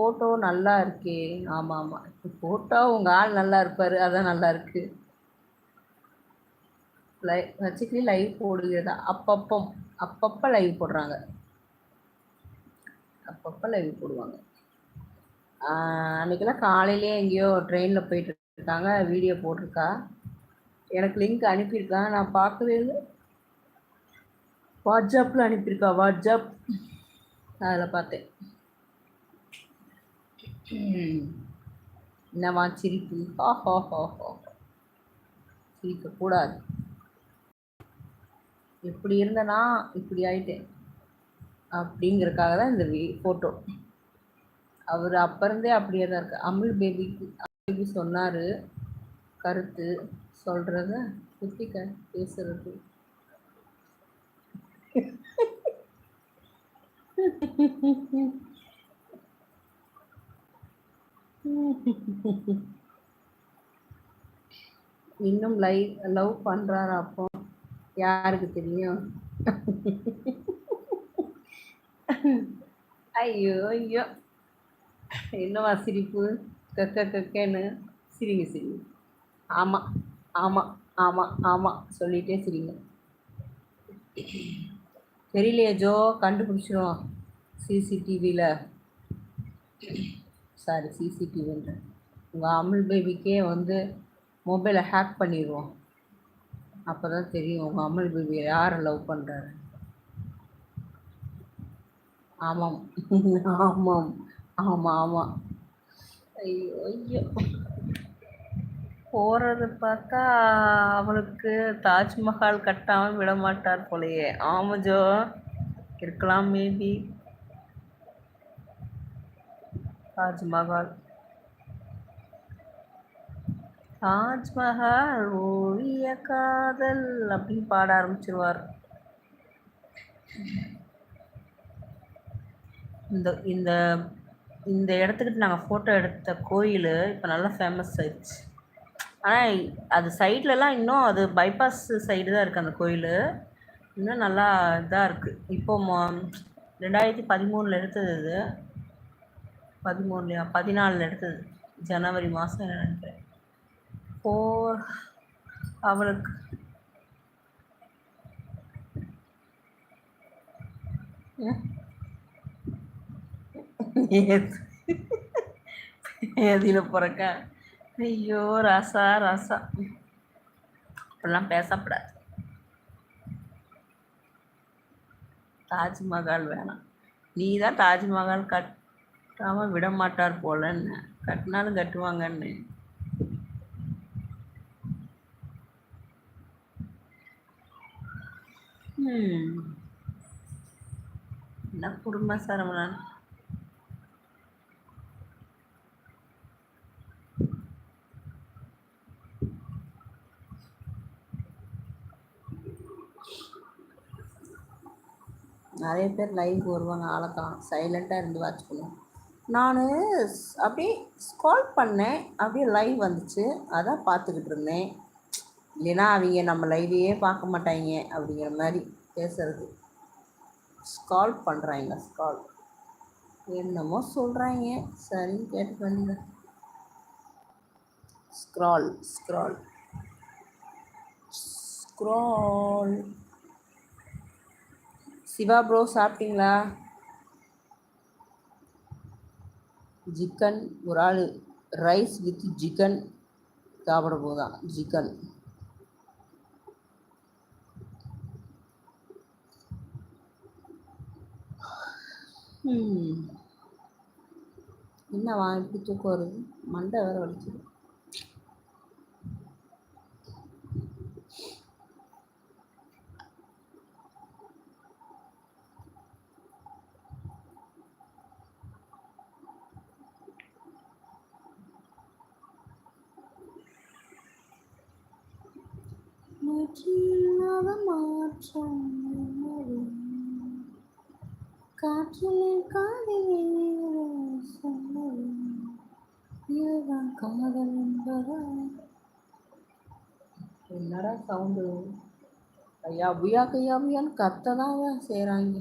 Photo நல்லா இருக்கே. ஆமாம் ஆமாம், ஃபோட்டோ உங்கள் ஆள் நல்லா இருப்பார், அதான் நல்லா இருக்கு. வச்சுக்கிட்டு லைவ் போடுகிறதா? அப்பப்போ லைவ் போடுறாங்க, அப்பப்போ லைவ் போடுவாங்க. அன்றைக்கெல்லாம் காலையிலே எங்கேயோ ட்ரெயினில் போயிட்டு இருக்காங்க, வீடியோ போட்டிருக்கா, எனக்கு லிங்க் அனுப்பியிருக்கா, நான் பார்க்கவே இல்லை. வாட்ஸ்அப்பில் அனுப்பியிருக்கா, வாட்ஸ்அப், அதில் பார்த்தேன். என்னவா சிரிப்பு? சிரிக்கக்கூடாது. இப்படி இருந்தனா இப்படி ஆயிட்டேன் அப்படிங்கிறதுக்காக தான் இந்த ஃபோட்டோ. அவர் அப்போ இருந்தே அப்படியே தான் இருக்கு. அமுல் பேபி சொன்னார் கருத்து சொல்கிறத குத்திக்க பேசுறது. இன்னும் லவ் பண்ணுறாரு, அப்போ யாருக்கு தெரியும்? ஐயோ ஐயோ, என்னவா சிரிப்பு? கக்கன்னு சிரிங்க சிரிங்க. ஆமாம் ஆமாம் ஆமாம் ஆமாம் சொல்லிகிட்டே சிரிங்க. தெரியலையே ஜோ, கண்டுபிடிச்சிரும் சிசிடிவியில். சாரி, சிசிடிவின்ற உங்கள் அமுல் பேபிக்கே வந்து மொபைலை ஹேக் பண்ணிடுவோம், அப்போ தான் தெரியும் உங்கள் அமுல் பேபியை யாரை லவ் பண்ணுறாரு. ஆமாம் ஆமாம் ஆமாம் ஆமாம். ஐயோ ஐயோ, போகிறது பார்த்தா அவளுக்கு தாஜ்மஹால் கட்டாமல் விட மாட்டார் போலையே. ஆமாம் ஜோ, இருக்கலாம் மேபி. தாஜ்மஹால் தாஜ்மஹால் ஓவிய காதல் அப்படின்னு பாட ஆரம்பிச்சிருவார். இந்த இந்த இந்த இடத்துக்கிட்ட நாங்கள் ஃபோட்டோ எடுத்த கோயில் இப்போ நல்லா ஃபேமஸ் ஆயிடுச்சு. ஆனால் அது சைட்லலாம் இன்னும் அது பைபாஸ் சைடு தான் இருக்குது அந்த கோயில், இன்னும் நல்லா இதாக இருக்குது. இப்போ 2013 எடுத்தது, இது 13 14 எடுத்தது, ஜனவரி மாதம் நினைக்கிறேன். அவளுக்கு எதில் பிறக்க? ஐயோ ராசா ராசா, அப்படிலாம் பேசப்படாது. தாஜ்மஹால் வேணாம், நீ தான் தாஜ்மஹால் கட்டாமல் விட மாட்டார் போலன்னு, கட்டினாலும் கட்டுவாங்கன்னு. என்ன குடும்ப சரவணன். நிறைய பேர் லைவ் வருவாங்க, ஆளக்கான் சைலண்ட்டாக இருந்து வாட்ச் பண்ணுவோம். நான் அப்படியே ஸ்கால் பண்ணேன், அப்படியே லைவ் வந்துச்சு, அதான் பார்த்துக்கிட்டு இருந்தேன். இல்லைன்னா அவங்க நம்ம லைவையே பார்க்க மாட்டாங்க அப்படிங்கிற மாதிரி பேசுறது. ஸ்கால் பண்ணுறாங்க, ஸ்கால் என்னமோ சொல்கிறாங்க, சரின்னு கேட்டு பண்ணுங்க. Scroll scroll scroll. Siva bro சாப்பிட்டீங்களா? சிக்கன், ஒரு ஆள் ரைஸ் வித் சிக்கன் சாப்பிட போதான். சிக்கன் என்னவா இப்படி தூக்கம் வருது, மண்டை வேற வலிக்குது. மாற்றம் காற்றிலே காதலே காதல் என்பதா? என்னடா சவுண்டு? ஐயா புயா கையா புயான்னு கத்த தான் செய்கிறாங்க.